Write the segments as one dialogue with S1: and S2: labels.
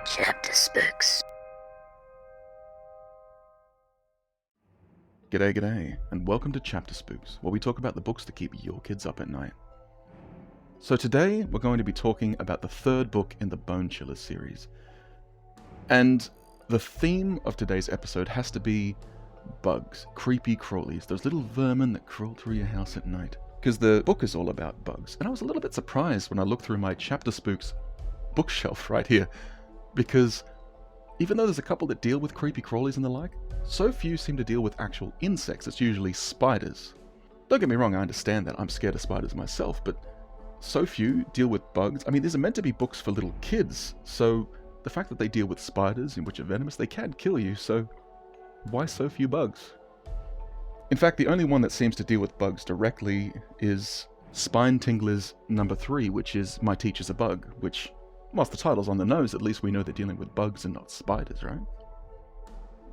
S1: Chapter Spooks.
S2: G'day, and welcome to Chapter Spooks, where we talk about the books that keep your kids up at night. So today, we're going to be talking about the third book in the Bone Chillers series. And the theme of today's episode has to be bugs, creepy crawlies, those little vermin that crawl through your house at night. Because the book is all about bugs, and I was a little bit surprised when I looked through my Chapter Spooks bookshelf right here, because even though there's a couple that deal with creepy crawlies and the like, so few seem to deal with actual insects. It's usually spiders. Don't get me wrong, I understand that. I'm scared of spiders myself, but so few deal with bugs. I mean, these are meant to be books for little kids, so the fact that they deal with spiders, in which are venomous, they can kill you, so why so few bugs? In fact, the only one that seems to deal with bugs directly is Spine Tingler's number 3, which is My Teacher's a Bug, which, whilst the title's on the nose, at least we know they're dealing with bugs and not spiders, right?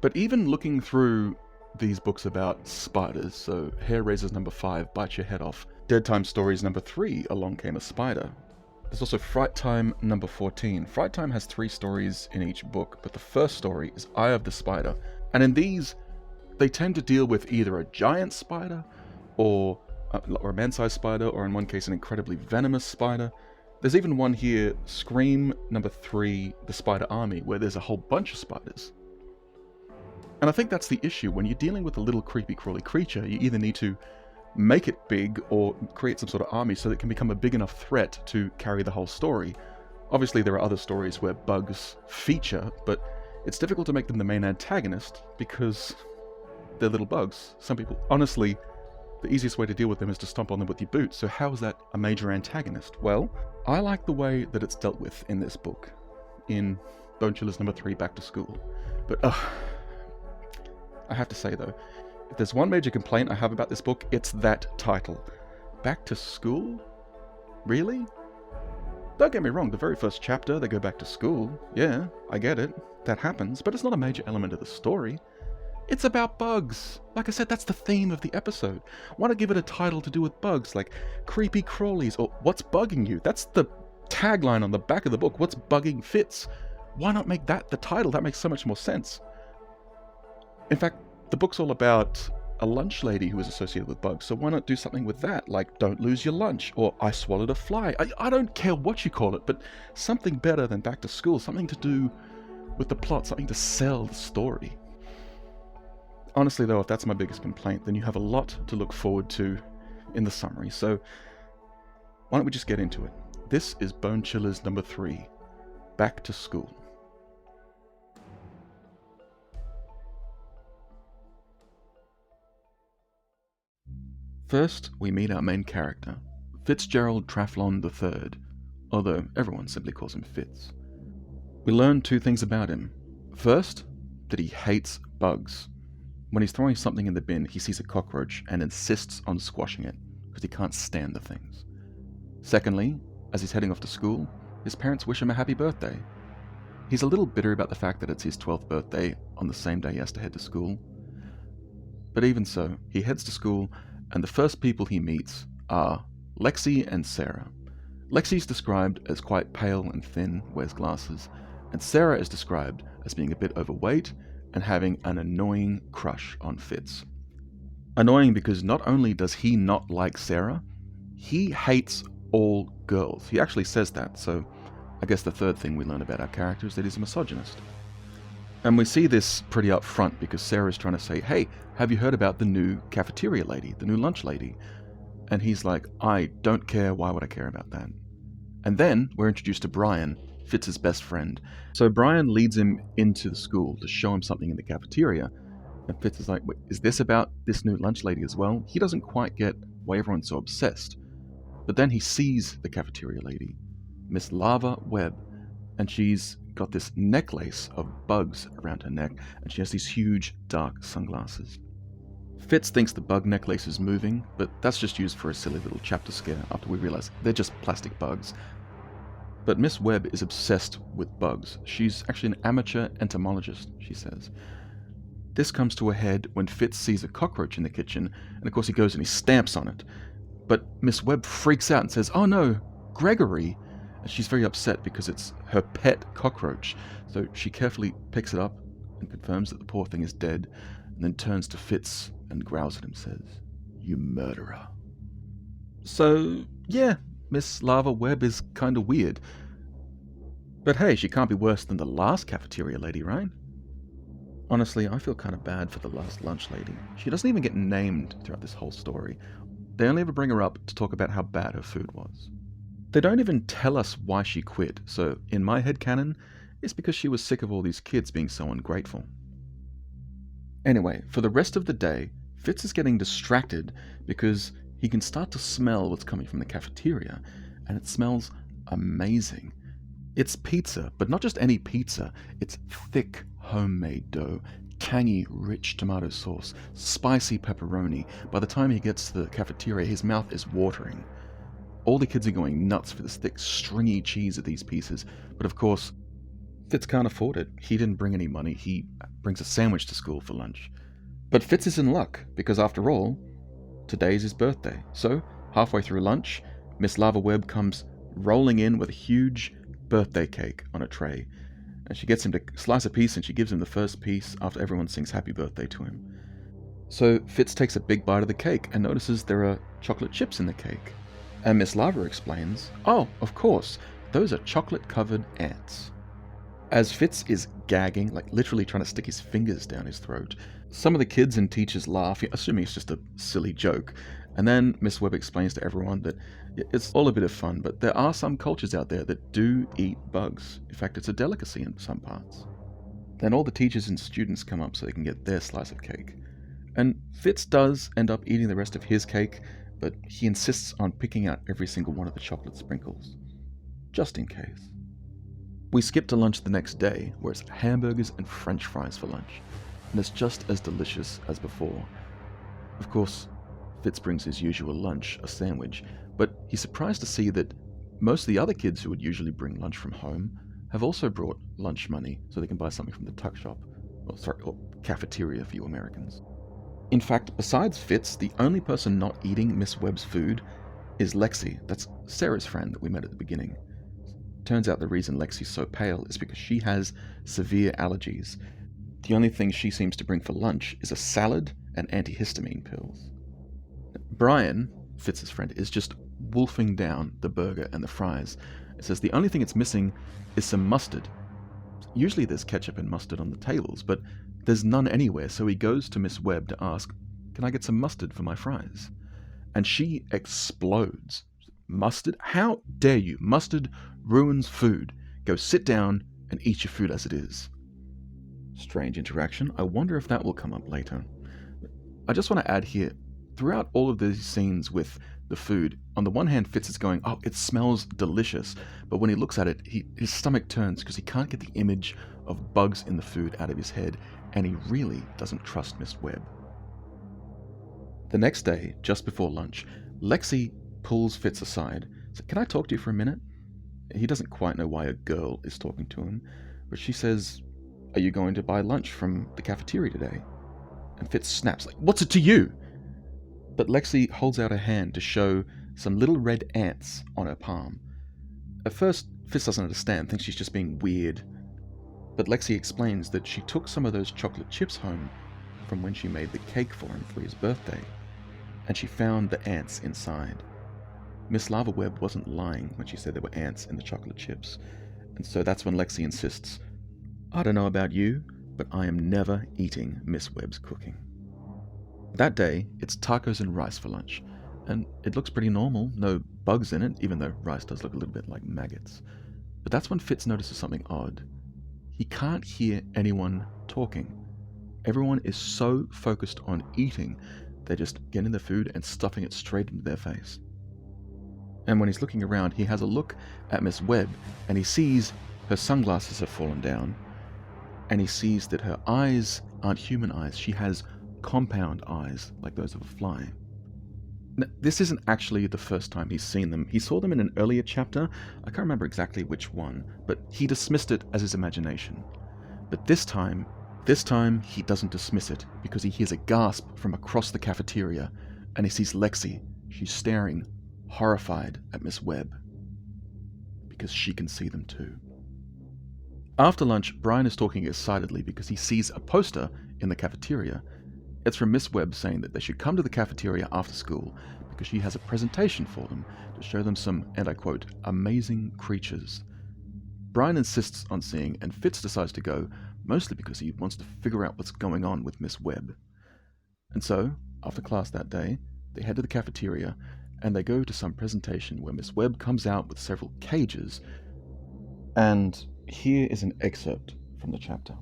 S2: But even looking through these books about spiders, so Hair Raisers number 5, Bite Your Head Off, Dead Time Stories number 3, Along Came a Spider. There's also Fright Time number 14. Fright Time has 3 stories in each book, but the first story is Eye of the Spider. And in these, they tend to deal with either a giant spider, or a man-sized spider, or in one case an incredibly venomous spider. There's even one here, Scream number 3, The Spider Army, where there's a whole bunch of spiders. And I think that's the issue. When you're dealing with a little creepy crawly creature, you either need to make it big or create some sort of army so that it can become a big enough threat to carry the whole story. Obviously there are other stories where bugs feature, but it's difficult to make them the main antagonist because they're little bugs. Some people, honestly, the easiest way to deal with them is to stomp on them with your boots, so how is that a major antagonist? Well, I like the way that it's dealt with in this book, in Bone Chillers number 3, Back to School. But, I have to say though, if there's one major complaint I have about this book, it's that title. Back to School? Really? Don't get me wrong, the very first chapter, they go back to school. Yeah, I get it. That happens, but it's not a major element of the story. It's about bugs. Like I said, that's the theme of the episode. Why not give it a title to do with bugs, like Creepy Crawlies, or What's Bugging You? That's the tagline on the back of the book, What's Bugging Fitz. Why not make that the title? That makes so much more sense. In fact, the book's all about a lunch lady who is associated with bugs, so why not do something with that, like Don't Lose Your Lunch, or I Swallowed a Fly. I don't care what you call it, but something better than Back to School, something to do with the plot, something to sell the story. Honestly though, if that's my biggest complaint, then you have a lot to look forward to in the summary, so why don't we just get into it. This is Bone Chillers number 3, Back to School. First, we meet our main character, Fitzgerald Traflon III, although everyone simply calls him Fitz. We learn 2 things about him. First, that he hates bugs. When he's throwing something in the bin, he sees a cockroach and insists on squashing it, because he can't stand the things. Secondly, as he's heading off to school, his parents wish him a happy birthday. He's a little bitter about the fact that it's his 12th birthday on the same day he has to head to school. But even so, he heads to school, and the first people he meets are Lexi and Sarah. Lexi's described as quite pale and thin, wears glasses, and Sarah is described as being a bit overweight and having an annoying crush on Fitz. Annoying because not only does he not like Sarah, he hates all girls. He actually says that, so I guess the third thing we learn about our character is that he's a misogynist. And we see this pretty up front because Sarah's trying to say, hey, have you heard about the new cafeteria lady, the new lunch lady? And he's like, I don't care, why would I care about that? And then we're introduced to Bryan, Fitz's best friend. So Bryan leads him into the school to show him something in the cafeteria. And Fitz is like, wait, is this about this new lunch lady as well? He doesn't quite get why everyone's so obsessed. But then he sees the cafeteria lady, Miss Lava Webb, and she's got this necklace of bugs around her neck, and she has these huge, dark sunglasses. Fitz thinks the bug necklace is moving, but that's just used for a silly little chapter scare after we realize they're just plastic bugs. But Miss Webb is obsessed with bugs. She's actually an amateur entomologist, she says. This comes to a head when Fitz sees a cockroach in the kitchen, and of course he goes and he stamps on it. But Miss Webb freaks out and says, "Oh no, Gregory!" and she's very upset because it's her pet cockroach. So she carefully picks it up and confirms that the poor thing is dead, and then turns to Fitz and growls at him, says, "You murderer." So, yeah, Miss Lava Webb is kind of weird. But hey, she can't be worse than the last cafeteria lady, right? Honestly, I feel kind of bad for the last lunch lady. She doesn't even get named throughout this whole story. They only ever bring her up to talk about how bad her food was. They don't even tell us why she quit, so in my headcanon, it's because she was sick of all these kids being so ungrateful. Anyway, for the rest of the day, Fitz is getting distracted because he can start to smell what's coming from the cafeteria, and it smells amazing. It's pizza, but not just any pizza. It's thick, homemade dough, tangy, rich tomato sauce, spicy pepperoni. By the time he gets to the cafeteria, his mouth is watering. All the kids are going nuts for this thick, stringy cheese of these pieces, but of course, Fitz can't afford it. He didn't bring any money. He brings a sandwich to school for lunch. But Fitz is in luck, because after all, today's his birthday. So, halfway through lunch, Miss Lava Webb comes rolling in with a huge birthday cake on a tray. And she gets him to slice a piece, and she gives him the first piece after everyone sings happy birthday to him. So Fitz takes a big bite of the cake and notices there are chocolate chips in the cake. And Miss Lava explains, "Oh, of course, those are chocolate-covered ants." As Fitz is gagging, like literally trying to stick his fingers down his throat, some of the kids and teachers laugh, assuming it's just a silly joke. And then Miss Webb explains to everyone that it's all a bit of fun, but there are some cultures out there that do eat bugs. In fact, it's a delicacy in some parts. Then all the teachers and students come up so they can get their slice of cake. And Fitz does end up eating the rest of his cake, but he insists on picking out every single one of the chocolate sprinkles, just in case. We skip to lunch the next day, where it's hamburgers and french fries for lunch, and it's just as delicious as before. Of course, Fitz brings his usual lunch, a sandwich, but he's surprised to see that most of the other kids who would usually bring lunch from home have also brought lunch money so they can buy something from the tuck shop, or cafeteria for you Americans. In fact, besides Fitz, the only person not eating Miss Webb's food is Lexi. That's Sarah's friend that we met at the beginning. Turns out the reason Lexi's so pale is because she has severe allergies. The only thing she seems to bring for lunch is a salad and antihistamine pills. Bryan, Fitz's friend, is just wolfing down the burger and the fries. It says the only thing it's missing is some mustard. Usually there's ketchup and mustard on the tables, but there's none anywhere, so he goes to Miss Webb to ask, "Can I get some mustard for my fries?" And she explodes. "Mustard? How dare you? Mustard ruins food. Go sit down and eat your food as it is." Strange interaction. I wonder if that will come up later. I just want to add here, throughout all of these scenes with the food, on the one hand, Fitz is going, "Oh, it smells delicious," but when he looks at it, his stomach turns because he can't get the image of bugs in the food out of his head, and he really doesn't trust Miss Webb. The next day, just before lunch, Lexi pulls Fitz aside. So, "Can I talk to you for a minute?" He doesn't quite know why a girl is talking to him, but she says, "Are you going to buy lunch from the cafeteria today?" And Fitz snaps, like, "What's it to you?" But Lexi holds out her hand to show some little red ants on her palm. At first, Fitz doesn't understand, thinks she's just being weird. But Lexi explains that she took some of those chocolate chips home from when she made the cake for him for his birthday, and she found the ants inside. Miss Lava Webb wasn't lying when she said there were ants in the chocolate chips, and so that's when Lexi insists, "I don't know about you, but I am never eating Miss Webb's cooking." That day, it's tacos and rice for lunch, and it looks pretty normal, no bugs in it, even though rice does look a little bit like maggots. But that's when Fitz notices something odd. He can't hear anyone talking. Everyone is so focused on eating, they're just getting the food and stuffing it straight into their face. And when he's looking around, he has a look at Miss Webb, and he sees her sunglasses have fallen down, and he sees that her eyes aren't human eyes. She has compound eyes, like those of a fly. Now, this isn't actually the first time he's seen them. He saw them in an earlier chapter. I can't remember exactly which one, but he dismissed it as his imagination. But this time he doesn't dismiss it, because he hears a gasp from across the cafeteria, and he sees Lexi. She's staring, horrified, at Miss Webb. because she can see them too. After lunch, Bryan is talking excitedly because he sees a poster in the cafeteria. It's from Miss Webb saying that they should come to the cafeteria after school because she has a presentation for them to show them some, and I quote, amazing creatures. Bryan insists on seeing, and Fitz decides to go, mostly because he wants to figure out what's going on with Miss Webb. And so, after class that day, they head to the cafeteria, and they go to some presentation where Miss Webb comes out with several cages. And here is an excerpt from the chapter.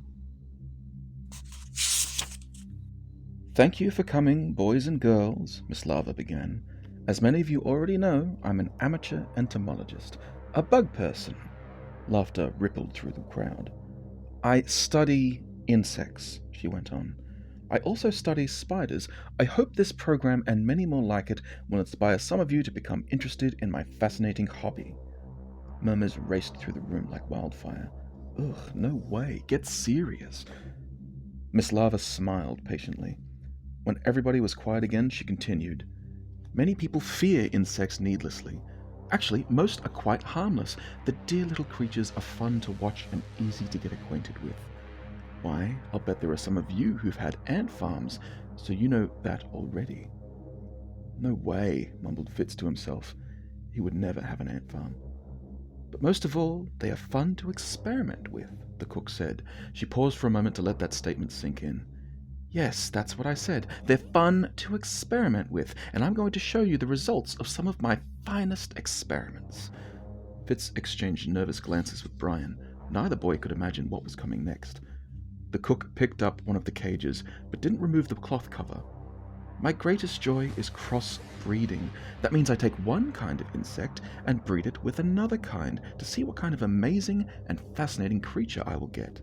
S2: "Thank you for coming, boys and girls," Miss Lava began. "As many of you already know, I'm an amateur entomologist, a bug person." Laughter rippled through the crowd. "I study insects," she went on. "I also study spiders. I hope this program and many more like it will inspire some of you to become interested in my fascinating hobby." Murmurs raced through the room like wildfire. "Ugh, no way, get serious." Miss Lava smiled patiently. When everybody was quiet again, she continued. "Many people fear insects needlessly. Actually, most are quite harmless. The dear little creatures are fun to watch and easy to get acquainted with. Why, I'll bet there are some of you who've had ant farms, so you know that already." "No way," mumbled Fitz to himself. He would never have an ant farm. "But most of all, they are fun to experiment with," the cook said. She paused for a moment to let that statement sink in. "Yes, that's what I said. They're fun to experiment with, and I'm going to show you the results of some of my finest experiments." Fitz exchanged nervous glances with Bryan. Neither boy could imagine what was coming next. The cook picked up one of the cages, but didn't remove the cloth cover. "My greatest joy is cross-breeding. That means I take one kind of insect and breed it with another kind to see what kind of amazing and fascinating creature I will get.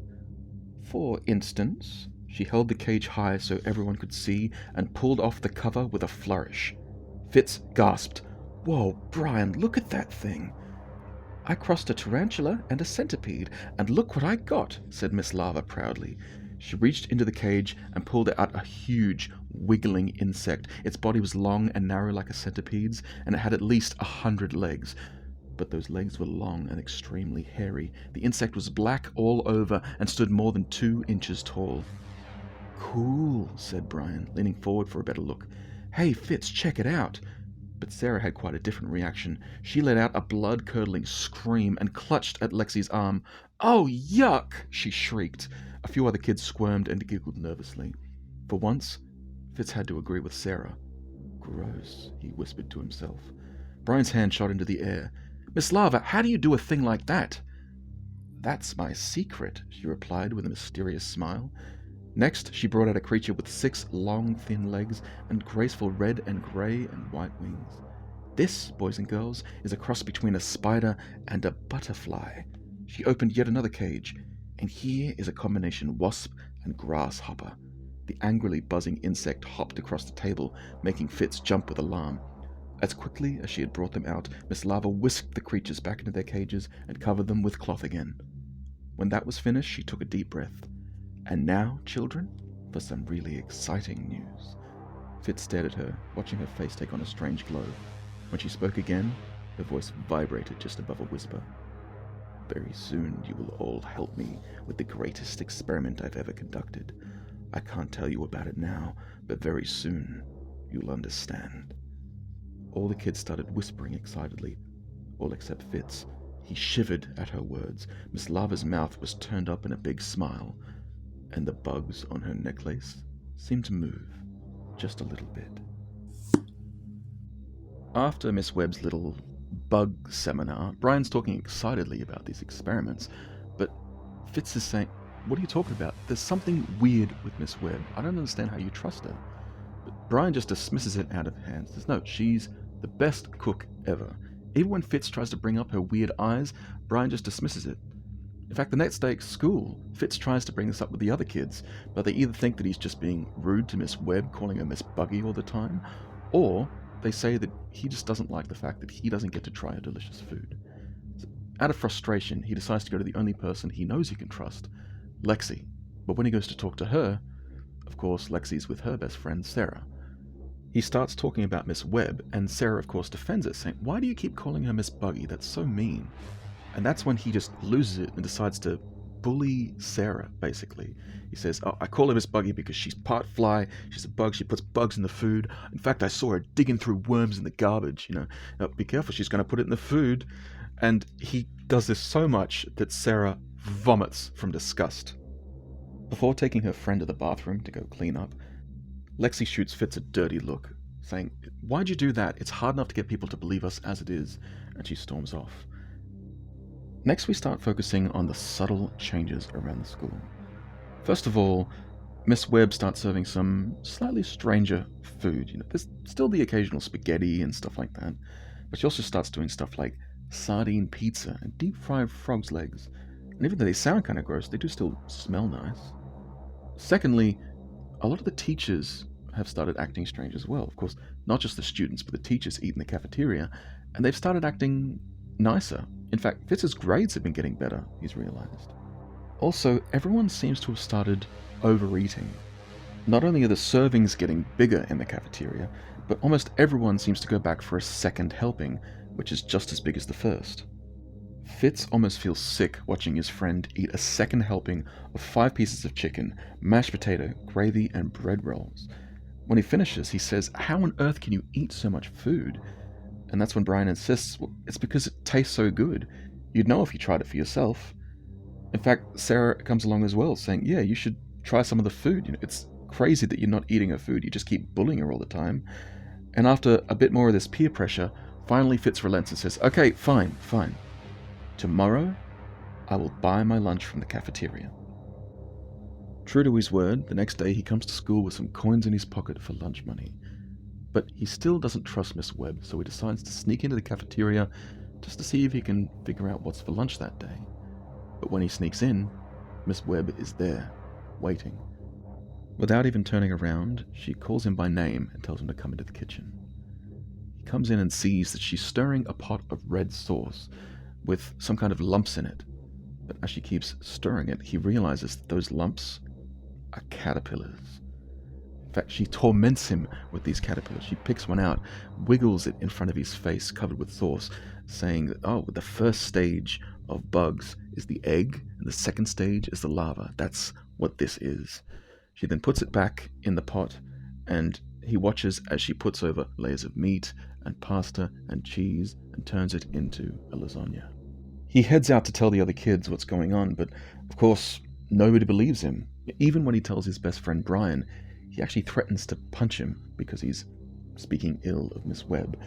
S2: For instance," she held the cage high so everyone could see and pulled off the cover with a flourish. Fitz gasped. "Whoa, Bryan, look at that thing." "I crossed a tarantula and a centipede, and look what I got," said Miss Lava proudly. She reached into the cage and pulled out a huge, wiggling insect. Its body was long and narrow like a centipede's, and it had at least 100 legs. But those legs were long and extremely hairy. The insect was black all over and stood more than 2 inches tall. "Cool," said Bryan, leaning forward for a better look. "Hey, Fitz, check it out." But Sarah had quite a different reaction. She let out a blood-curdling scream and clutched at Lexi's arm. "Oh, yuck!" she shrieked. A few other kids squirmed and giggled nervously. For once, Fitz had to agree with Sarah. "Gross," he whispered to himself. Bryan's hand shot into the air. "Miss Lava, how do you do a thing like that?" "That's my secret," she replied with a mysterious smile. Next, she brought out a creature with 6 long, thin legs and graceful red and grey and white wings. "This, boys and girls, is a cross between a spider and a butterfly." She opened yet another cage, and here is a combination wasp and grasshopper. The angrily buzzing insect hopped across the table, making Fitz jump with alarm. As quickly as she had brought them out, Miss Lava whisked the creatures back into their cages and covered them with cloth again. When that was finished, she took a deep breath. "And now, children, for some really exciting news." Fitz stared at her, watching her face take on a strange glow. When she spoke again, her voice vibrated just above a whisper. "Very soon you will all help me with the greatest experiment I've ever conducted. I can't tell you about it now, but very soon you'll understand." All the kids started whispering excitedly, all except Fitz. He shivered at her words. Miss Lava's mouth was turned up in a big smile, and the bugs on her necklace seemed to move just a little bit. After Miss Webb's little bug seminar, Bryan's talking excitedly about these experiments, but Fitz is saying, "What are you talking about? There's something weird with Miss Webb. I don't understand how you trust her." But Bryan just dismisses it out of hand. Says, "No, she's the best cook ever." Even when Fitz tries to bring up her weird eyes, Bryan just dismisses it. In fact, the next day at school, Fitz tries to bring this up with the other kids, but they either think that he's just being rude to Miss Webb, calling her Miss Buggy all the time, or they say that he just doesn't like the fact that he doesn't get to try her delicious food. So, out of frustration, he decides to go to the only person he knows he can trust, Lexi. But when he goes to talk to her, of course, Lexi's with her best friend, Sarah. He starts talking about Miss Webb, and Sarah, of course, defends it, saying, "Why do you keep calling her Miss Buggy? That's so mean." And that's when he just loses it and decides to bully Sarah, basically. He says, "Oh, I call her Miss Buggy because she's part fly, she's a bug, she puts bugs in the food. In fact, I saw her digging through worms in the garbage, Be careful, she's going to put it in the food." And he does this so much that Sarah vomits from disgust. Before taking her friend to the bathroom to go clean up, Lexi shoots Fitz a dirty look, saying, "Why'd you do that? It's hard enough to get people to believe us as it is," and she storms off. Next, we start focusing on the subtle changes around the school. First of all, Miss Webb starts serving some slightly stranger food. There's still the occasional spaghetti and stuff like that, but she also starts doing stuff like sardine pizza and deep-fried frog's legs. And even though they sound kind of gross, they do still smell nice. Secondly, a lot of the teachers have started acting strange as well. Of course, not just the students, but the teachers eat in the cafeteria, and they've started acting nicer. In fact, Fitz's grades have been getting better, he's realized. Also, everyone seems to have started overeating. Not only are the servings getting bigger in the cafeteria, but almost everyone seems to go back for a second helping, which is just as big as the first. Fitz almost feels sick watching his friend eat a second helping of 5 pieces of chicken, mashed potato, gravy, and bread rolls. When he finishes, he says, "How on earth can you eat so much food?" And that's when Bryan insists, "Well, it's because it tastes so good. You'd know if you tried it for yourself." In fact, Sarah comes along as well, saying, "Yeah, you should try some of the food. It's crazy that you're not eating her food. You just keep bullying her all the time." And after a bit more of this peer pressure, finally Fitz relents and says, "Okay, fine. Tomorrow, I will buy my lunch from the cafeteria." True to his word, the next day he comes to school with some coins in his pocket for lunch money. But he still doesn't trust Miss Webb, so he decides to sneak into the cafeteria just to see if he can figure out what's for lunch that day. But when he sneaks in, Miss Webb is there, waiting. Without even turning around, she calls him by name and tells him to come into the kitchen. He comes in and sees that she's stirring a pot of red sauce with some kind of lumps in it. But as she keeps stirring it, he realizes that those lumps are caterpillars. In fact, she torments him with these caterpillars. She picks one out, wiggles it in front of his face covered with sauce, saying that, the first stage of bugs is the egg, and the second stage is the larva. That's what this is. She then puts it back in the pot, and he watches as she puts over layers of meat and pasta and cheese and turns it into a lasagna. He heads out to tell the other kids what's going on, but of course, nobody believes him. Even when he tells his best friend Bryan, he actually threatens to punch him because he's speaking ill of Miss Webb.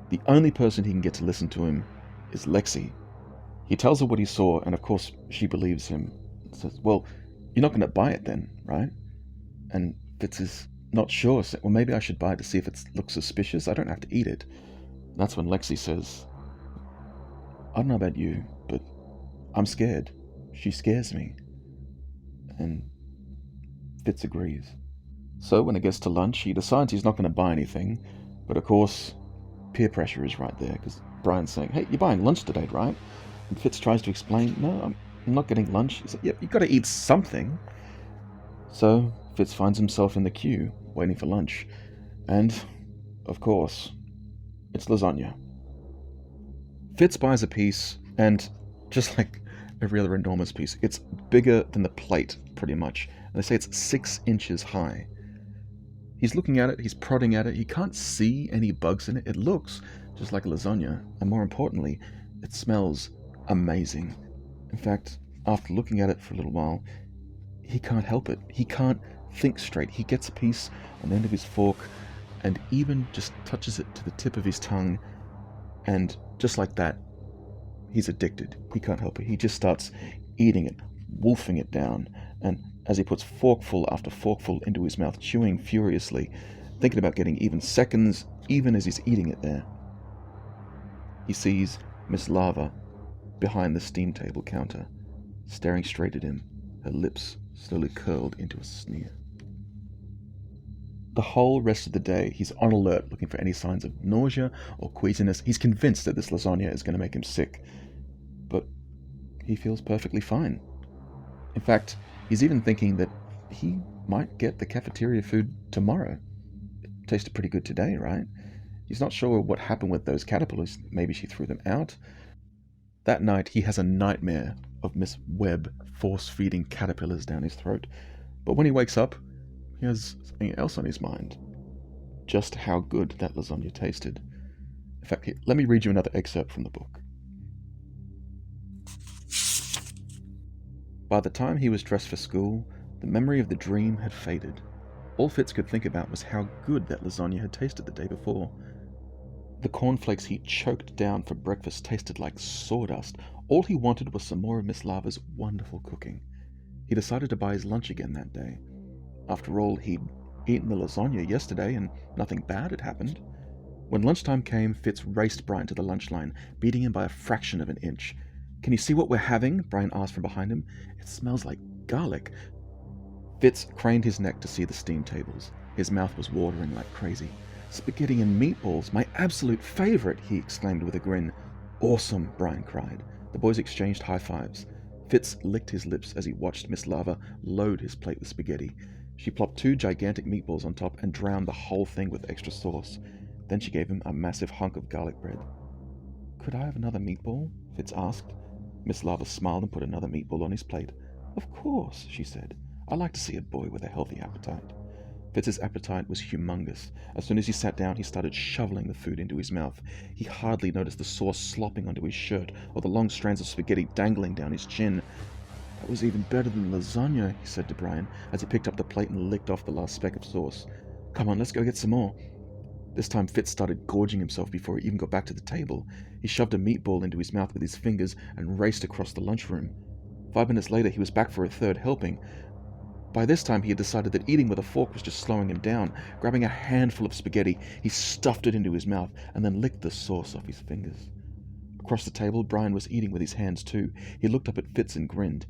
S2: The only person he can get to listen to him is Lexi. He tells her what he saw, and of course, she believes him. Says, "Well, you're not going to buy it then, right?" And Fitz is not sure. So, "Well, maybe I should buy it to see if it looks suspicious. I don't have to eat it." That's when Lexi says, "I don't know about you, but I'm scared. She scares me." And Fitz agrees. So when it gets to lunch, he decides he's not going to buy anything. But of course, peer pressure is right there, because Bryan's saying, "Hey, you're buying lunch today, right?" And Fitz tries to explain, "No, I'm not getting lunch." He's like, "Yeah, you've got to eat something." So Fitz finds himself in the queue, waiting for lunch. And, of course, it's lasagna. Fitz buys a piece, and just like every other enormous piece, it's bigger than the plate, pretty much. And they say it's 6 inches high. He's looking at it, he's prodding at it, he can't see any bugs in it. It looks just like a lasagna, and more importantly, it smells amazing. In fact, after looking at it for a little while, he can't help it. He can't think straight. He gets a piece on the end of his fork and even just touches it to the tip of his tongue, and just like that, he's addicted. He can't help it. He just starts eating it, wolfing it down, and as he puts forkful after forkful into his mouth, chewing furiously, thinking about getting even seconds, even as he's eating it there, he sees Miss Lava behind the steam table counter, staring straight at him, her lips slowly curled into a sneer. The whole rest of the day, he's on alert, looking for any signs of nausea or queasiness. He's convinced that this lasagna is going to make him sick, but he feels perfectly fine. In fact, he's even thinking that he might get the cafeteria food tomorrow. It tasted pretty good today, right? He's not sure what happened with those caterpillars. Maybe she threw them out. That night, he has a nightmare of Miss Webb force-feeding caterpillars down his throat. But when he wakes up, he has something else on his mind. Just how good that lasagna tasted. In fact, let me read you another excerpt from the book. By the time he was dressed for school, the memory of the dream had faded. All Fitz could think about was how good that lasagna had tasted the day before. The cornflakes he choked down for breakfast tasted like sawdust. All he wanted was some more of Miss Lava's wonderful cooking. He decided to buy his lunch again that day. After all, he'd eaten the lasagna yesterday and nothing bad had happened. When lunchtime came, Fitz raced Bryan to the lunch line, beating him by a fraction of an inch. "Can you see what we're having?" Bryan asked from behind him. "It smells like garlic." Fitz craned his neck to see the steam tables. His mouth was watering like crazy. "Spaghetti and meatballs, my absolute favorite!" he exclaimed with a grin. "Awesome!" Bryan cried. The boys exchanged high fives. Fitz licked his lips as he watched Miss Lava load his plate with spaghetti. She plopped 2 gigantic meatballs on top and drowned the whole thing with extra sauce. Then she gave him a massive hunk of garlic bread. "Could I have another meatball?" Fitz asked. Miss Lava smiled and put another meatball on his plate. "Of course," she said. "I like to see a boy with a healthy appetite." Fitz's appetite was humongous. As soon as he sat down, he started shoveling the food into his mouth. He hardly noticed the sauce slopping onto his shirt or the long strands of spaghetti dangling down his chin. "That was even better than lasagna," he said to Bryan, as he picked up the plate and licked off the last speck of sauce. "Come on, let's go get some more." This time Fitz started gorging himself before he even got back to the table. He shoved a meatball into his mouth with his fingers and raced across the lunchroom. 5 minutes later, he was back for a third helping. By this time, he had decided that eating with a fork was just slowing him down. Grabbing a handful of spaghetti, he stuffed it into his mouth and then licked the sauce off his fingers. Across the table, Bryan was eating with his hands too. He looked up at Fitz and grinned.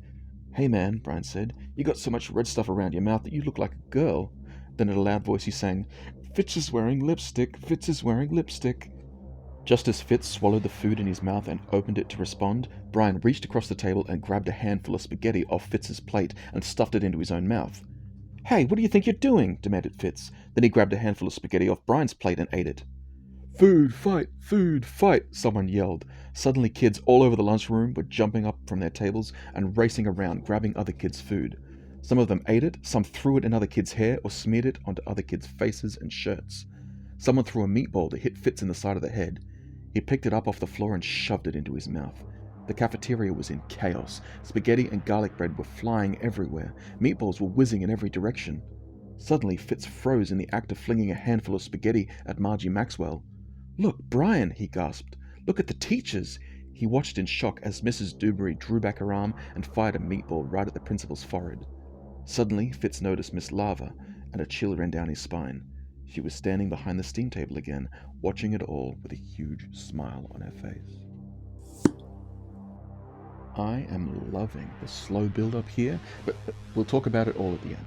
S2: "Hey man," Bryan said, "you got so much red stuff around your mouth that you look like a girl." Then in a loud voice he sang, "Fitz is wearing lipstick, Fitz is wearing lipstick." Just as Fitz swallowed the food in his mouth and opened it to respond, Bryan reached across the table and grabbed a handful of spaghetti off Fitz's plate and stuffed it into his own mouth. "Hey, what do you think you're doing?" demanded Fitz. Then he grabbed a handful of spaghetti off Bryan's plate and ate it. Food fight! Someone yelled. Suddenly kids all over the lunchroom were jumping up from their tables and racing around, grabbing other kids' food. Some of them ate it, some threw it in other kids' hair or smeared it onto other kids' faces and shirts. Someone threw a meatball that hit Fitz in the side of the head. He picked it up off the floor and shoved it into his mouth. The cafeteria was in chaos. Spaghetti and garlic bread were flying everywhere. Meatballs were whizzing in every direction. Suddenly, Fitz froze in the act of flinging a handful of spaghetti at Margie Maxwell. "Look, Bryan," he gasped. "Look at the teachers." He watched in shock as Mrs. Dewberry drew back her arm and fired a meatball right at the principal's forehead. Suddenly, Fitz noticed Miss Lava, and a chill ran down his spine. She was standing behind the steam table again, watching it all with a huge smile on her face. I am loving the slow build-up here, but we'll talk about it all at the end.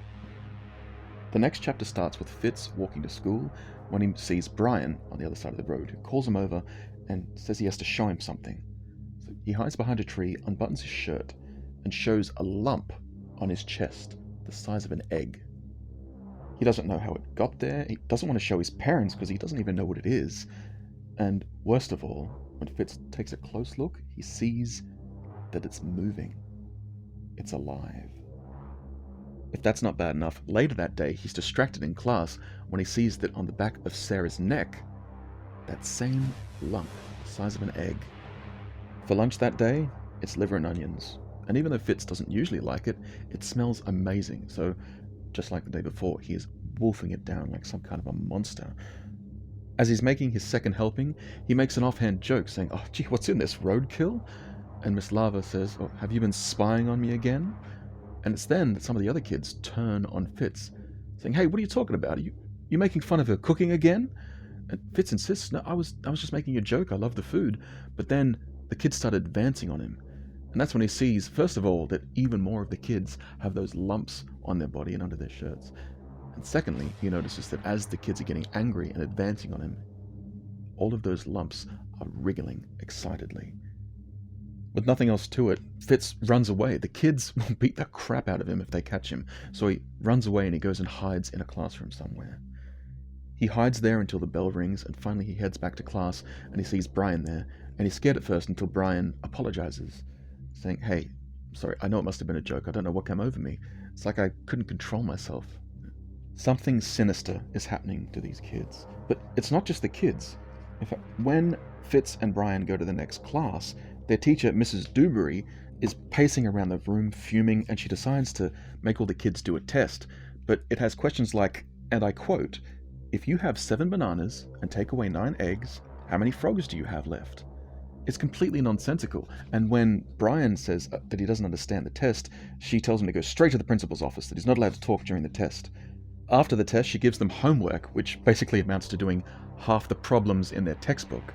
S2: The next chapter starts with Fitz walking to school when he sees Bryan on the other side of the road, who calls him over and says he has to show him something. So he hides behind a tree, unbuttons his shirt, and shows a lump on his chest, the size of an egg. He doesn't know how it got there. He doesn't want to show his parents because he doesn't even know what it is. And worst of all, when Fitz takes a close look, he sees that it's moving. It's alive. If that's not bad enough, later that day he's distracted in class when he sees that on the back of Sarah's neck, that same lump, the size of an egg. For lunch that day, it's liver and onions. And even though Fitz doesn't usually like it, it smells amazing. So just like the day before, he is wolfing it down like some kind of a monster. As he's making his second helping, he makes an offhand joke saying, "Oh, gee, what's in this, roadkill?" And Miss Lava says, "Oh, have you been spying on me again?" And it's then that some of the other kids turn on Fitz, saying, "Hey, what are you talking about? Are you making fun of her cooking again?" And Fitz insists, "No, I was just making a joke. I love the food." But then the kids started advancing on him. And that's when he sees, first of all, that even more of the kids have those lumps on their body and under their shirts. And secondly, he notices that as the kids are getting angry and advancing on him, all of those lumps are wriggling excitedly. With nothing else to it, Fitz runs away. The kids will beat the crap out of him if they catch him. So he runs away and he goes and hides in a classroom somewhere. He hides there until the bell rings, and finally he heads back to class and he sees Bryan there, And he's scared at first until Bryan apologizes, saying, "Hey, sorry, I know it must have been a joke. I don't know what came over me. It's like I couldn't control myself." Something sinister is happening to these kids. But it's not just the kids. In fact, when Fitz and Bryan go to the next class, their teacher, Mrs. Dewberry, is pacing around the room fuming, and she decides to make all the kids do a test. But it has questions like, and I quote, "If you have 7 bananas and take away 9 eggs, how many frogs do you have left?" It's completely nonsensical, and when Bryan says that he doesn't understand the test, she tells him to go straight to the principal's office, that he's not allowed to talk during the test. After the test, she gives them homework, which basically amounts to doing half the problems in their textbook.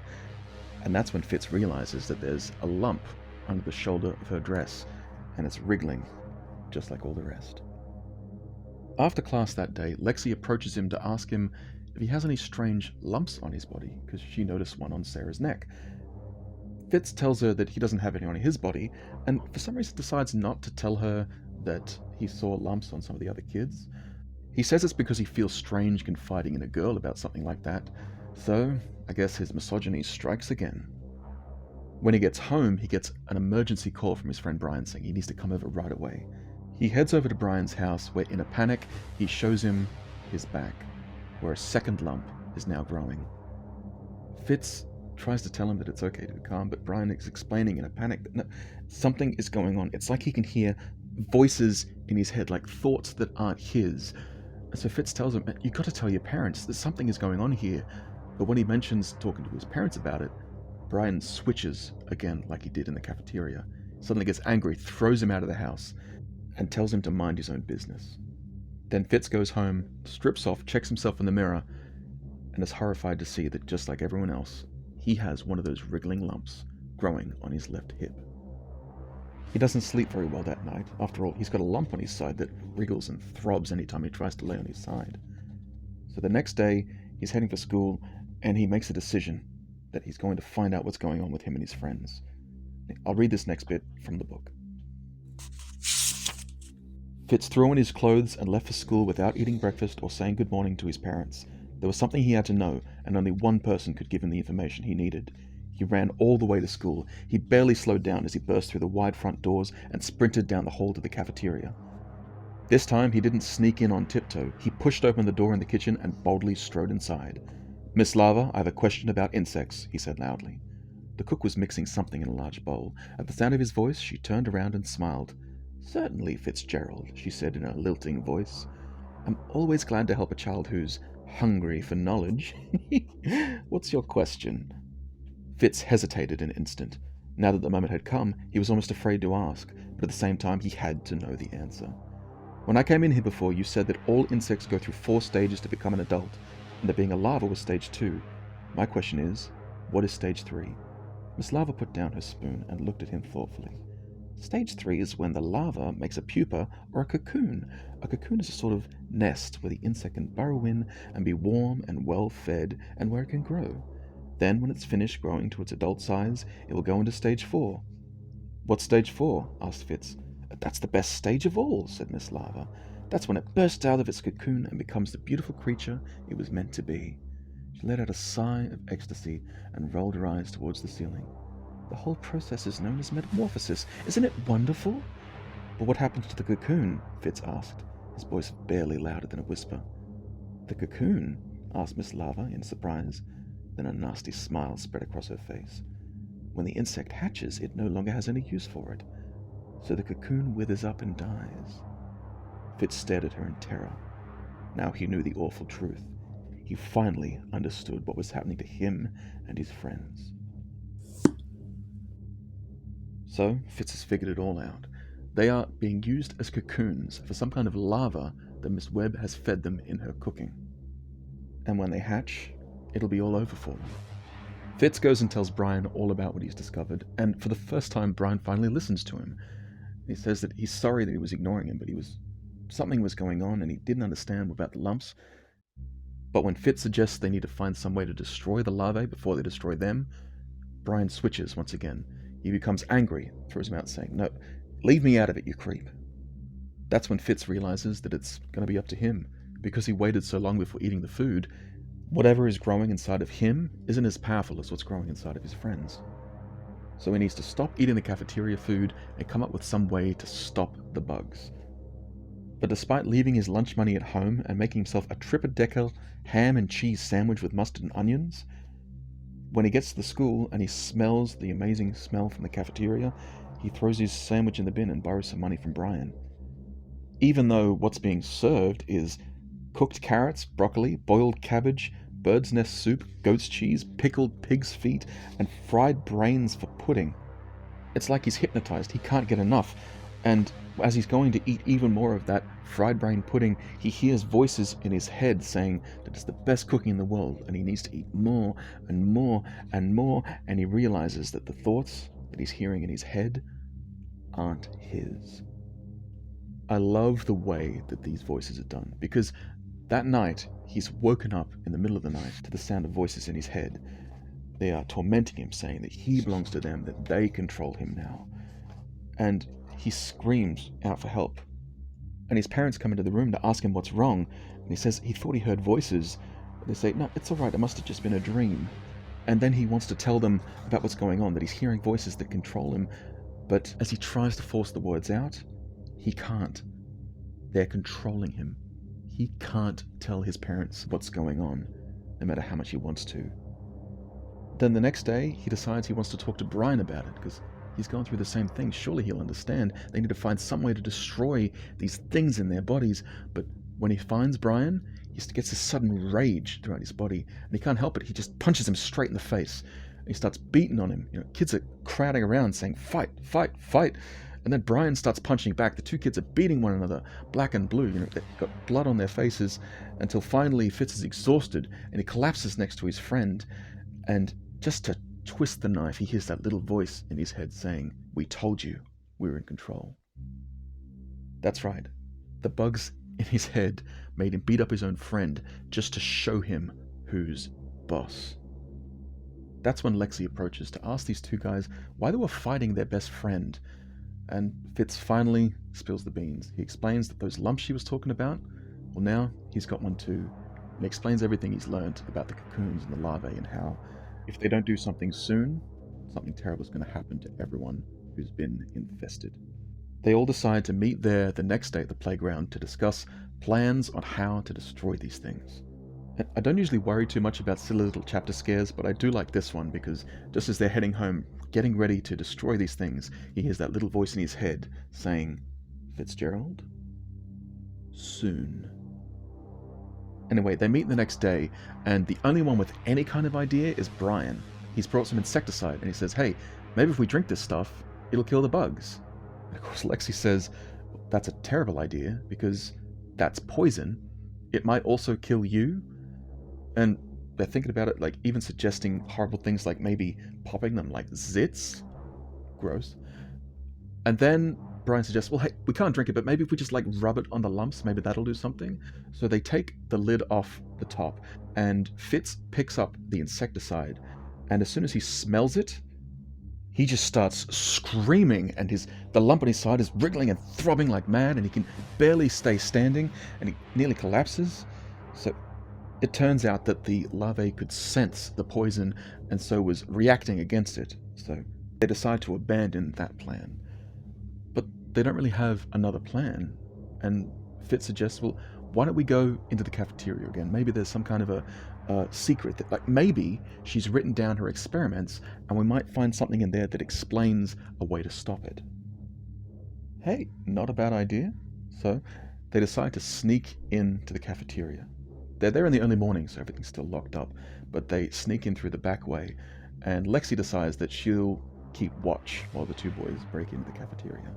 S2: And that's when Fitz realizes that there's a lump under the shoulder of her dress, and it's wriggling, just like all the rest. After class that day, Lexi approaches him to ask him if he has any strange lumps on his body, because she noticed one on Sarah's neck. Fitz tells her that he doesn't have any on his body, and for some reason decides not to tell her that he saw lumps on some of the other kids. He says it's because he feels strange confiding in a girl about something like that, so I guess his misogyny strikes again. When he gets home, he gets an emergency call from his friend Bryan saying he needs to come over right away. He heads over to Bryan's house, where in a panic, he shows him his back, where a second lump is now growing. Fitz tries to tell him that it's okay to be calm, but Bryan is explaining in a panic that no, something is going on. It's like he can hear voices in his head, like thoughts that aren't his. And so Fitz tells him, "You got to tell your parents that something is going on here." But when he mentions talking to his parents about it, Bryan switches again like he did in the cafeteria. Suddenly gets angry, throws him out of the house, and tells him to mind his own business. Then Fitz goes home, strips off, checks himself in the mirror, and is horrified to see that just like everyone else, he has one of those wriggling lumps growing on his left hip. He doesn't sleep very well that night. After all, he's got a lump on his side that wriggles and throbs anytime he tries to lay on his side. So the next day, he's heading for school, and he makes a decision that he's going to find out what's going on with him and his friends. I'll read this next bit from the book. Fitz threw on his clothes and left for school without eating breakfast or saying good morning to his parents. There was something he had to know, and only one person could give him the information he needed. He ran all the way to school. He barely slowed down as he burst through the wide front doors and sprinted down the hall to the cafeteria. This time, he didn't sneak in on tiptoe. He pushed open the door in the kitchen and boldly strode inside. "Miss Lava, I have a question about insects," he said loudly. The cook was mixing something in a large bowl. At the sound of his voice, she turned around and smiled. "Certainly, Fitzgerald," she said in a lilting voice. "I'm always glad to help a child who's hungry for knowledge. What's your question?" Fitz hesitated an instant. Now that the moment had come, he was almost afraid to ask, but at the same time he had to know the answer. "When I came in here before, you said that all insects go through 4 stages to become an adult, and that being a larva was stage 2. My question is, what is stage 3? Miss Lava put down her spoon and looked at him thoughtfully. "Stage 3 is when the larva makes a pupa or a cocoon. A cocoon is a sort of nest where the insect can burrow in and be warm and well fed, and where it can grow. Then, when it's finished growing to its adult size, it will go into stage 4. "What's stage 4? Asked Fitz. "That's the best stage of all," said Miss Lava. "That's when it bursts out of its cocoon and becomes the beautiful creature it was meant to be." She let out a sigh of ecstasy and rolled her eyes towards the ceiling. "The whole process is known as metamorphosis. Isn't it wonderful?" "But what happens to the cocoon?" Fitz asked, his voice barely louder than a whisper. "The cocoon?" asked Miss Lava in surprise. Then a nasty smile spread across her face. "When the insect hatches, it no longer has any use for it. So the cocoon withers up and dies." Fitz stared at her in terror. Now he knew the awful truth. He finally understood what was happening to him and his friends. So Fitz has figured it all out. They are being used as cocoons for some kind of larva that Miss Webb has fed them in her cooking. And when they hatch, it'll be all over for them. Fitz goes and tells Bryan all about what he's discovered, and for the first time, Bryan finally listens to him. He says that he's sorry that he was ignoring him, but something was going on and he didn't understand about the lumps. But when Fitz suggests they need to find some way to destroy the larvae before they destroy them, Bryan switches once again. He becomes angry, throws him out saying, "No, leave me out of it, you creep." That's when Fitz realizes that it's going to be up to him. Because he waited so long before eating the food, whatever is growing inside of him isn't as powerful as what's growing inside of his friends. So he needs to stop eating the cafeteria food and come up with some way to stop the bugs. But despite leaving his lunch money at home and making himself a triple-decker ham and cheese sandwich with mustard and onions, when he gets to the school and he smells the amazing smell from the cafeteria, he throws his sandwich in the bin and borrows some money from Bryan. Even though what's being served is cooked carrots, broccoli, boiled cabbage, bird's nest soup, goat's cheese, pickled pig's feet, and fried brains for pudding. It's like he's hypnotized. He can't get enough. And as he's going to eat even more of that fried brain pudding, he hears voices in his head saying that it's the best cooking in the world and he needs to eat more and more and more, and he realizes that the thoughts that he's hearing in his head aren't his. I love the way that these voices are done, because that night he's woken up in the middle of the night to the sound of voices in his head. They are tormenting him, saying that he belongs to them, that they control him now. And he screams out for help. And his parents come into the room to ask him what's wrong. And he says he thought he heard voices. But they say, no, it's all right, it must have just been a dream. And then he wants to tell them about what's going on, that he's hearing voices that control him. But as he tries to force the words out, he can't. They're controlling him. He can't tell his parents what's going on, no matter how much he wants to. Then the next day, he decides he wants to talk to Bryan about it, because he's going through the same thing. Surely he'll understand. They need to find some way to destroy these things in their bodies. But when he finds Bryan, he gets this sudden rage throughout his body, and he can't help it. He just punches him straight in the face. And he starts beating on him. Kids are crowding around saying, fight, fight, fight. And then Bryan starts punching back. The two kids are beating one another, black and blue. They've got blood on their faces, until finally Fitz is exhausted and he collapses next to his friend. And just to twist the knife, he hears that little voice in his head saying, we told you we were in control. That's right. The bugs in his head made him beat up his own friend just to show him who's boss. That's when Lexi approaches to ask these two guys why they were fighting their best friend. And Fitz finally spills the beans. He explains that those lumps she was talking about, well, now he's got one too. And he explains everything he's learned about the cocoons and the larvae, and how if they don't do something soon, something terrible is going to happen to everyone who's been infested. They all decide to meet there the next day at the playground to discuss plans on how to destroy these things. And I don't usually worry too much about silly little chapter scares, but I do like this one, because just as they're heading home, getting ready to destroy these things, he hears that little voice in his head saying, Fitzgerald? Soon. Anyway, they meet the next day, and the only one with any kind of idea is Bryan. He's brought some insecticide, and he says, hey, maybe if we drink this stuff, it'll kill the bugs. And of course, Lexi says, that's a terrible idea, because that's poison. It might also kill you. And they're thinking about it, like even suggesting horrible things like maybe popping them like zits. Gross. And then Bryan suggests, well, hey, we can't drink it, but maybe if we just like rub it on the lumps, maybe that'll do something. So they take the lid off the top, and Fitz picks up the insecticide, and as soon as he smells it, he just starts screaming, and the lump on his side is wriggling and throbbing like mad, and he can barely stay standing, and he nearly collapses. So it turns out that the larvae could sense the poison, and so was reacting against it. So they decide to abandon that plan. But they don't really have another plan. And Fitz suggests, well, why don't we go into the cafeteria again? Maybe there's some kind of a secret that, like, maybe she's written down her experiments, and we might find something in there that explains a way to stop it. Hey, not a bad idea. So they decide to sneak into the cafeteria. They're there in the early morning, so everything's still locked up, but they sneak in through the back way, and Lexi decides that she'll keep watch while the two boys break into the cafeteria.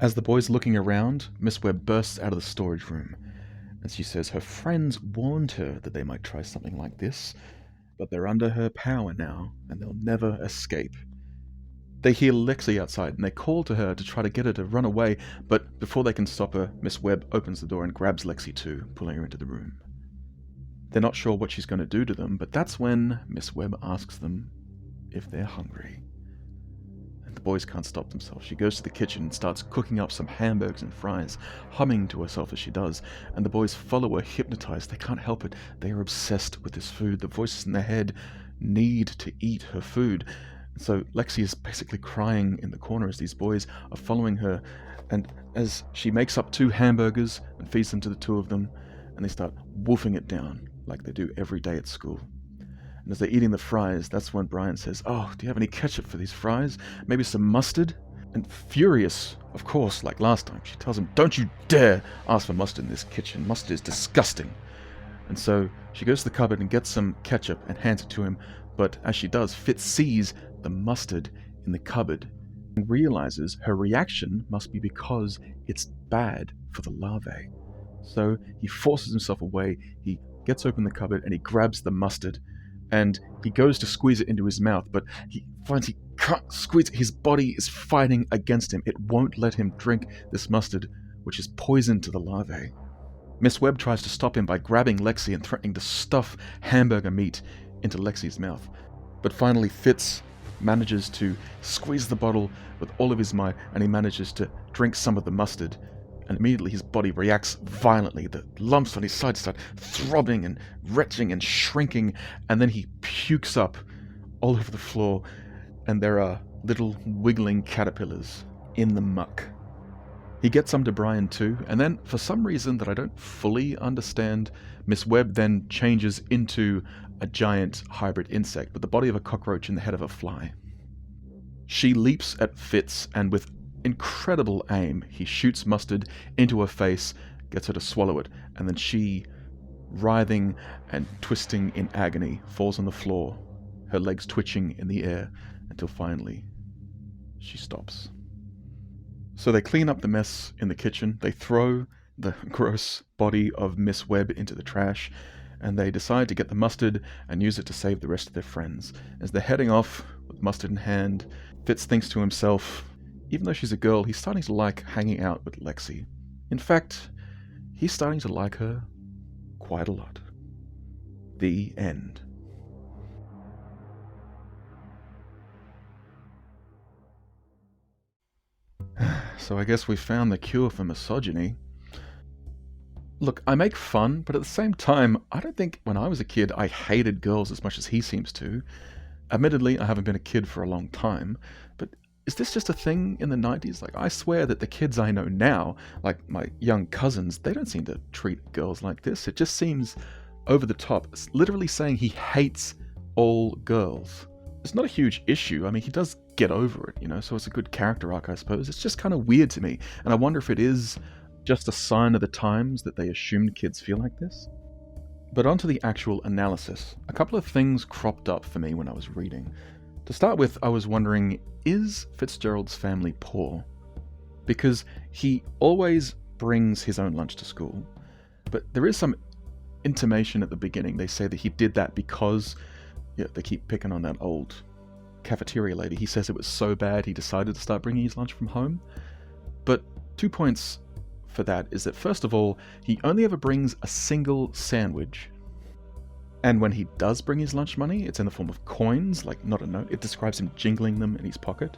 S2: As the boys looking around, Miss Webb bursts out of the storage room, and she says her friends warned her that they might try something like this, but they're under her power now, and they'll never escape. They hear Lexi outside, and they call to her to try to get her to run away, but before they can stop her, Miss Webb opens the door and grabs Lexi too, pulling her into the room. They're not sure what she's going to do to them, but that's when Miss Webb asks them if they're hungry. And the boys can't stop themselves. She goes to the kitchen and starts cooking up some hamburgers and fries, humming to herself as she does, and the boys follow her hypnotized. They can't help it. They are obsessed with this food. The voices in their head need to eat her food. So Lexi is basically crying in the corner as these boys are following her, and as she makes up 2 hamburgers and feeds them to the 2 of them, and they start wolfing it down like they do every day at school. And as they're eating the fries, that's when Bryan says, "Oh, do you have any ketchup for these fries? Maybe some mustard?" And furious, of course, like last time, she tells him, "Don't you dare ask for mustard in this kitchen. Mustard is disgusting." And so she goes to the cupboard and gets some ketchup and hands it to him, but as she does, Fitz sees the mustard in the cupboard and realizes her reaction must be because it's bad for the larvae. So he forces himself away, he gets open the cupboard and he grabs the mustard and he goes to squeeze it into his mouth, but he finds he can't squeeze it. His body is fighting against him. It won't let him drink this mustard, which is poison to the larvae. Miss Webb tries to stop him by grabbing Lexi and threatening to stuff hamburger meat into Lexi's mouth. But finally Fitz manages to squeeze the bottle with all of his might, and he manages to drink some of the mustard, and immediately his body reacts violently. The lumps on his side start throbbing and retching and shrinking, and then he pukes up all over the floor, and there are little wiggling caterpillars in the muck. He gets some to Bryan too, and then, for some reason that I don't fully understand, Miss Webb then changes into a giant hybrid insect with the body of a cockroach and the head of a fly. She leaps at Fitz, and with incredible aim, he shoots mustard into her face, gets her to swallow it, and then she, writhing and twisting in agony, falls on the floor, her legs twitching in the air, until finally she stops. So they clean up the mess in the kitchen, they throw the gross body of Miss Webb into the trash, and they decide to get the mustard and use it to save the rest of their friends. As they're heading off with mustard in hand, Fitz thinks to himself, even though she's a girl, he's starting to like hanging out with Lexi. In fact, he's starting to like her quite a lot. The end. So I guess we found the cure for misogyny. Look, I make fun, but at the same time, I don't think when I was a kid I hated girls as much as he seems to. Admittedly, I haven't been a kid for a long time, but is this just a thing in the 90s? Like, I swear that the kids I know now, like my young cousins, they don't seem to treat girls like this. It just seems over the top. It's literally saying he hates all girls. It's not a huge issue. I mean, he does get over it, so it's a good character arc, I suppose. It's just kind of weird to me, and I wonder if it is just a sign of the times that they assumed kids feel like this. But onto the actual analysis. A couple of things cropped up for me when I was reading. To start with, I was wondering, is Fitzgerald's family poor? Because he always brings his own lunch to school, but there is some intimation at the beginning. They say that he did that because they keep picking on that old cafeteria lady. He says it was so bad he decided to start bringing his lunch from home. But 2 points for that is that, first of all, he only ever brings a single sandwich. And when he does bring his lunch money, it's in the form of coins, like not a note. It describes him jingling them in his pocket.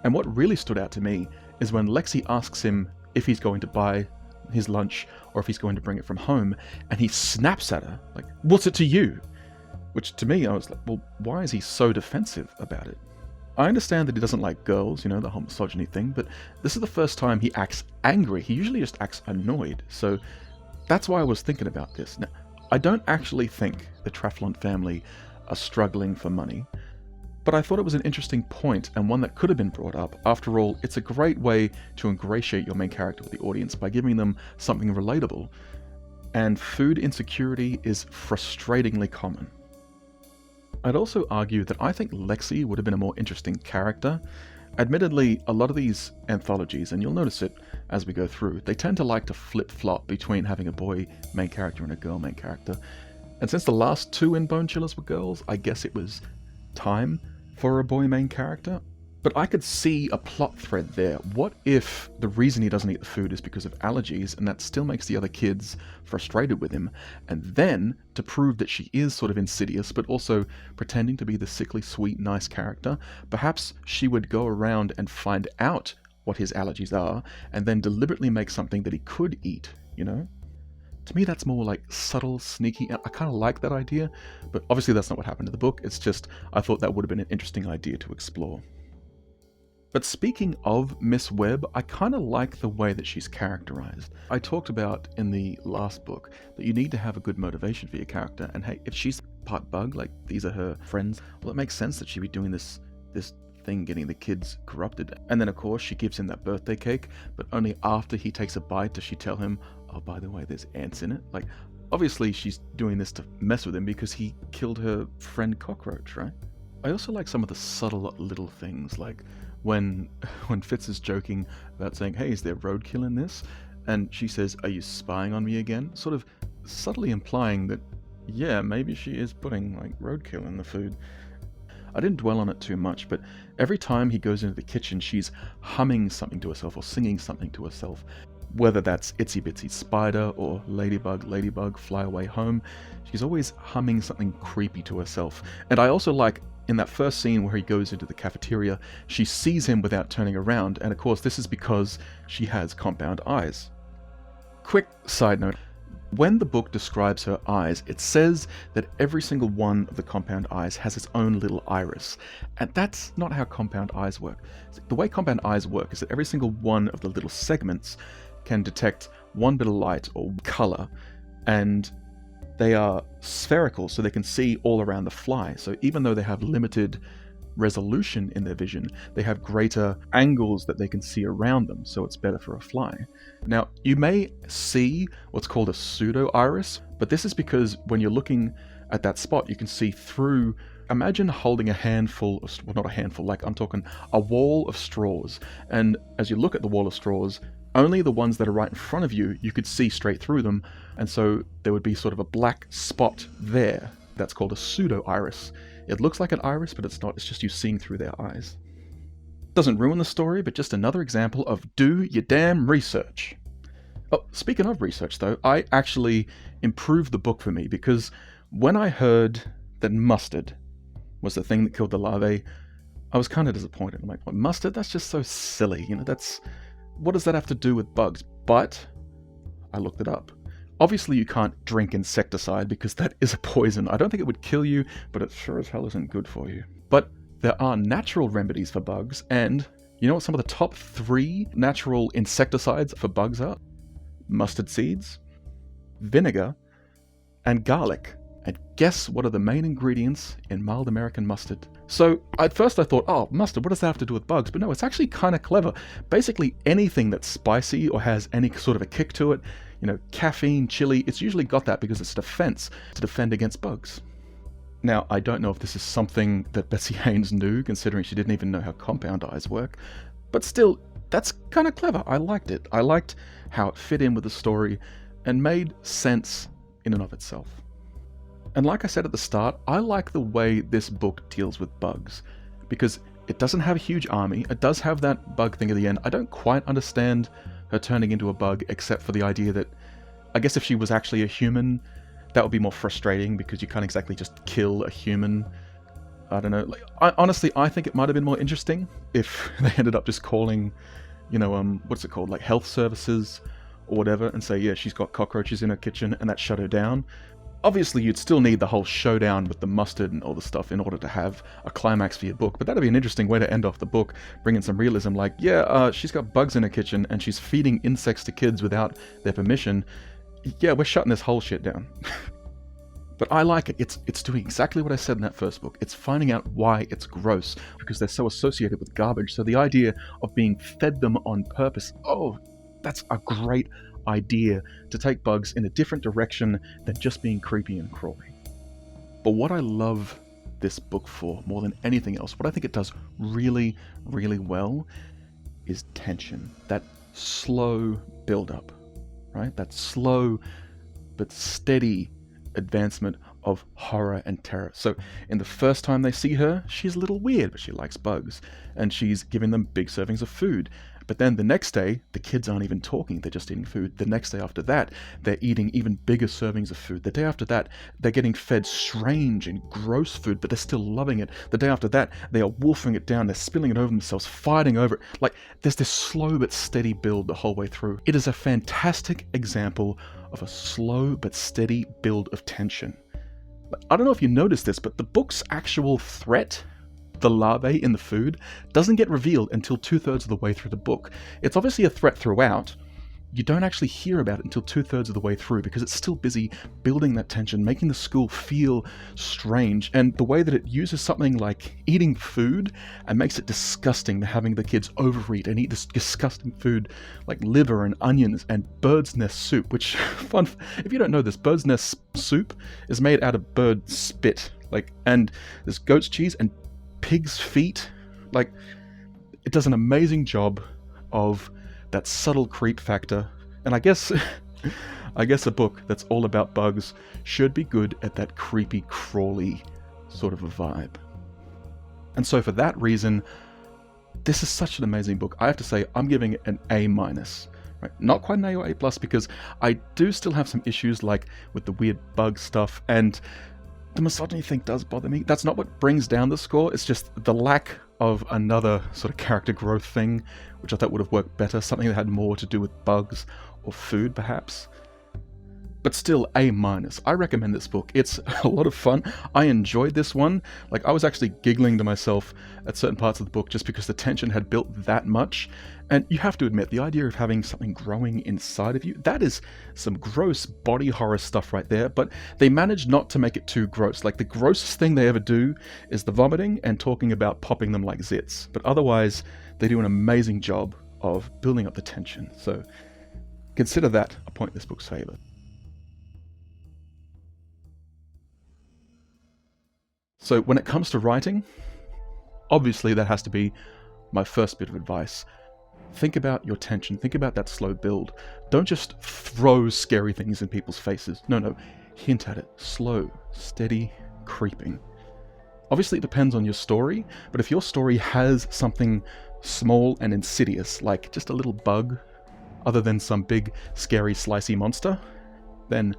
S2: And what really stood out to me is when Lexi asks him if he's going to buy his lunch or if he's going to bring it from home, and he snaps at her, like, "What's it to you?" Which to me, I was like, well, why is he so defensive about it? I understand that he doesn't like girls, the whole misogyny thing, but this is the first time he acts angry. He usually just acts annoyed, so that's why I was thinking about this. Now, I don't actually think the Traflont family are struggling for money, but I thought it was an interesting point and one that could have been brought up. After all, it's a great way to ingratiate your main character with the audience by giving them something relatable, and food insecurity is frustratingly common. I'd also argue that I think Lexi would have been a more interesting character. Admittedly, a lot of these anthologies, and you'll notice it as we go through, they tend to like to flip-flop between having a boy main character and a girl main character. And since the last 2 in Bone Chillers were girls, I guess it was time for a boy main character. But I could see a plot thread there. What if the reason he doesn't eat the food is because of allergies, and that still makes the other kids frustrated with him? And then, to prove that she is sort of insidious, but also pretending to be the sickly, sweet, nice character, perhaps she would go around and find out what his allergies are, and then deliberately make something that he could eat, To me, that's more like subtle, sneaky, and I kind of like that idea, but obviously that's not what happened in the book. It's just, I thought that would have been an interesting idea to explore. But speaking of Miss Webb, I kind of like the way that she's characterized. I talked about in the last book that you need to have a good motivation for your character, and hey, if she's part bug, like these are her friends, well, it makes sense that she'd be doing this thing, getting the kids corrupted. And then of course she gives him that birthday cake, but only after he takes a bite does she tell him, oh, by the way, there's ants in it. Like, obviously she's doing this to mess with him because he killed her friend Cockroach, right? I also like some of the subtle little things, like when Fitz is joking about saying, hey, is there roadkill in this? And she says, are you spying on me again? Sort of subtly implying that, yeah, maybe she is putting like roadkill in the food. I didn't dwell on it too much, but every time he goes into the kitchen, she's humming something to herself or singing something to herself. Whether that's Itsy Bitsy Spider or Ladybug, Fly Away Home, she's always humming something creepy to herself. And I also like, in that first scene where he goes into the cafeteria, she sees him without turning around, and of course this is because she has compound eyes. Quick side note, when the book describes her eyes, it says that every single one of the compound eyes has its own little iris, and that's not how compound eyes work. The way compound eyes work is that every single one of the little segments can detect one bit of light or color, and they are spherical, so they can see all around the fly. So even though they have limited resolution in their vision, they have greater angles that they can see around them, so it's better for a fly. Now, you may see what's called a pseudo-iris, but this is because when you're looking at that spot, you can see through. Imagine holding a handful of, well, not a handful, like I'm talking a wall of straws, and as you look at the wall of straws, only the ones that are right in front of you, you could see straight through them, and so there would be sort of a black spot there. That's called a pseudo-iris. It looks like an iris, but it's not, it's just you seeing through their eyes. Doesn't ruin the story, but just another example of do your damn research. Oh, speaking of research though, I actually improved the book for me, because when I heard that mustard was the thing that killed the larvae, I was kind of disappointed. I'm like, what, mustard? That's just so silly, what does that have to do with bugs? But I looked it up. Obviously you can't drink insecticide because that is a poison. I don't think it would kill you, but it sure as hell isn't good for you. But there are natural remedies for bugs, and you know what some of the top 3 natural insecticides for bugs are? Mustard seeds, vinegar, and garlic. And guess what are the main ingredients in mild American mustard? So at first I thought, oh, mustard, what does that have to do with bugs? But no, it's actually kind of clever. Basically anything that's spicy or has any sort of a kick to it, caffeine, chili, it's usually got that because it's a defense to defend against bugs. Now, I don't know if this is something that Betsy Haynes knew, considering she didn't even know how compound eyes work, but still, that's kind of clever. I liked it. I liked how it fit in with the story and made sense in and of itself. And like I said at the start, I like the way this book deals with bugs, because it doesn't have a huge army. It does have that bug thing at the end. I don't quite understand her turning into a bug, except for the idea that, I guess if she was actually a human, that would be more frustrating, because you can't exactly just kill a human. I don't know. Honestly, I think it might have been more interesting if they ended up just calling, what's it called, like health services or whatever, and say, yeah, she's got cockroaches in her kitchen, and that shut her down. Obviously, you'd still need the whole showdown with the mustard and all the stuff in order to have a climax for your book, but that'd be an interesting way to end off the book, bring in some realism, like, yeah, she's got bugs in her kitchen, and she's feeding insects to kids without their permission. Yeah, we're shutting this whole shit down. But I like it. It's doing exactly what I said in that first book. It's finding out why it's gross, because they're so associated with garbage. So the idea of being fed them on purpose, oh, that's a great idea to take bugs in a different direction than just being creepy and crawly. But what I love this book for more than anything else, what I think it does really, really well, is tension. That slow build-up, right? That slow but steady advancement of horror and terror. So in the first time they see her, she's a little weird, but she likes bugs, and she's giving them big servings of food. But then the next day, the kids aren't even talking, they're just eating food. The next day after that, they're eating even bigger servings of food. The day after that, they're getting fed strange and gross food, but they're still loving it. The day after that, they are wolfing it down, they're spilling it over themselves, fighting over it. Like, there's this slow but steady build the whole way through. It is a fantastic example of a slow but steady build of tension. I don't know if you noticed this, but the book's actual threat, the larvae in the food, doesn't get revealed until 2/3 of the way through the book. It's obviously a threat throughout. You don't actually hear about it until 2/3 of the way through because it's still busy building that tension, making the school feel strange. And the way that it uses something like eating food and makes it disgusting, having the kids overeat and eat this disgusting food like liver and onions and bird's nest soup, which, fun, if you don't know this, bird's nest soup is made out of bird spit, and there's goat's cheese and pig's feet. It does an amazing job of that subtle creep factor, and I guess a book that's all about bugs should be good at that creepy, crawly sort of a vibe. And so for that reason, this is such an amazing book. I have to say, I'm giving it an A-. Right? Not quite an A or A+, because I do still have some issues with the weird bug stuff, and the misogyny thing does bother me. That's not what brings down the score, it's just the lack of another sort of character growth thing, which I thought would have worked better, something that had more to do with bugs or food perhaps. But still, A-. I recommend this book. It's a lot of fun. I enjoyed this one. I was actually giggling to myself at certain parts of the book just because the tension had built that much. And you have to admit, the idea of having something growing inside of you, that is some gross body horror stuff right there, but they managed not to make it too gross. The grossest thing they ever do is the vomiting and talking about popping them like zits. But otherwise, they do an amazing job of building up the tension. So consider that a point in this book's favor. So when it comes to writing, obviously that has to be my first bit of advice. Think about your tension. Think about that slow build. Don't just throw scary things in people's faces. No. Hint at it. Slow, steady, creeping. Obviously it depends on your story, but if your story has something small and insidious, like just a little bug, other than some big, scary, slicey monster, then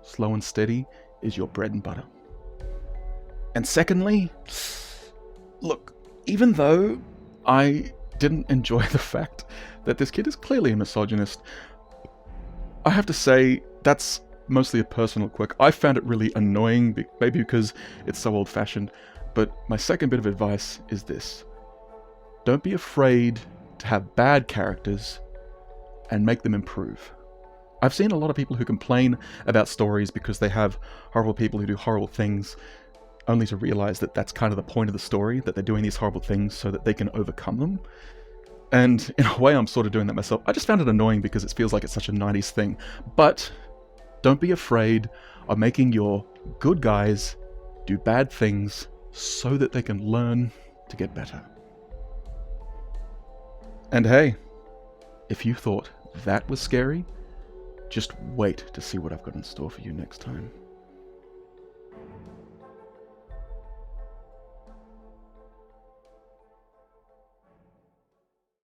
S2: slow and steady is your bread and butter. And secondly, look, even though I didn't enjoy the fact that this kid is clearly a misogynist, I have to say that's mostly a personal quirk. I found it really annoying, maybe because it's so old-fashioned, but my second bit of advice is this. Don't be afraid to have bad characters and make them improve. I've seen a lot of people who complain about stories because they have horrible people who do horrible things, only to realize that that's kind of the point of the story, that they're doing these horrible things so that they can overcome them. And in a way, I'm sort of doing that myself. I just found it annoying because it feels like it's such a 90s thing. But don't be afraid of making your good guys do bad things so that they can learn to get better. And hey, if you thought that was scary, just wait to see what I've got in store for you next time.